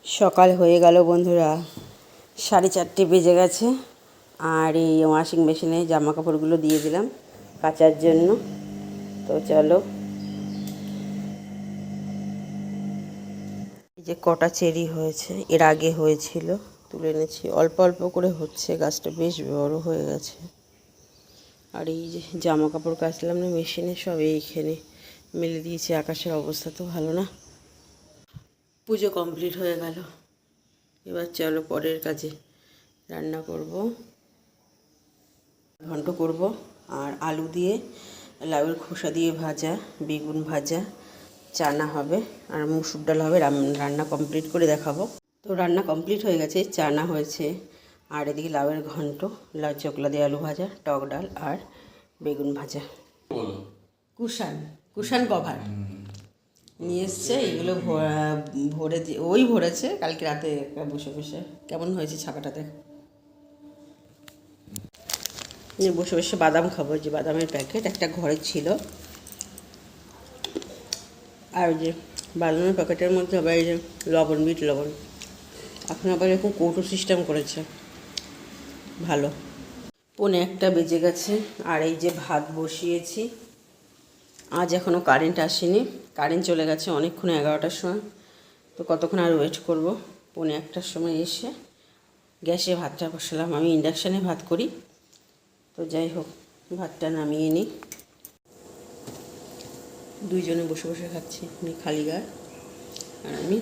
সকাল হয়ে গেল বন্ধুরা, 4:30 বেজে গেছে। আর এই ওয়াশিং মেশিনে জামা কাপড়গুলো দিয়ে দিলাম কাচার জন্য। তো চলো, এই যে কটা চেরি হয়েছে, এর আগে হয়েছিল, তুলে এনেছি। অল্প অল্প করে হচ্ছে, গাছটা বেশ বড় হয়ে গেছে। আর এই যে জামা কাপড় কাচলাম না মেশিনে, সব এইখানে মেলে দিয়েছি। আকাশের অবস্থা তো ভালো না। পুজো কমপ্লিট হয়ে গেল, এবার চলো পরের কাজে। রান্না করব, ঘন্ট করব, আর আলু দিয়ে লাউয়ের খোসা দিয়ে ভাজা, বেগুন ভাজা, চানা হবে, আর মুসুর ডাল হবে। রান্না কমপ্লিট করে দেখাবো। তো রান্না কমপ্লিট হয়ে গেছে, চানা হয়েছে, আর এদিকে লাউয়ের ঘন্ট, লাউ চকলা দিয়ে আলু ভাজা, টক ডাল আর বেগুন ভাজা। কুশান কুশান কভার নিয়ে এসছে, এগুলো ভরে ওই ভরেছে কালকে রাতে বসে বসে। কেমন হয়েছে ছাপাটা দেখ। বসে বসে বাদাম খাবো, যে বাদামের প্যাকেট একটা ঘরে ছিল। আর ওই যে বাদামের প্যাকেটের মধ্যে আবার এই যে লবণ, বিট লবণ। এখন আবার এরকম কৌটো সিস্টেম করেছে, ভালো। 1:45 বেজে গেছে, আর এই যে ভাত বসিয়েছি। আজ এখনও কারেন্ট আসেনি, কারেন্ট চলে গেছে অনেকক্ষণ, 11টার সময়। তো কতক্ষণ আর ওয়েট করব। 1:45টার সময় এসে গ্যাসে ভাতটা বসালাম। আমি ইন্ডাকশানে ভাত করি। তো যাই হোক, ভাতটা নামিয়ে নিই। দুইজনে বসে বসে খাচ্ছি, আমি খালি গায়ে আর আমি।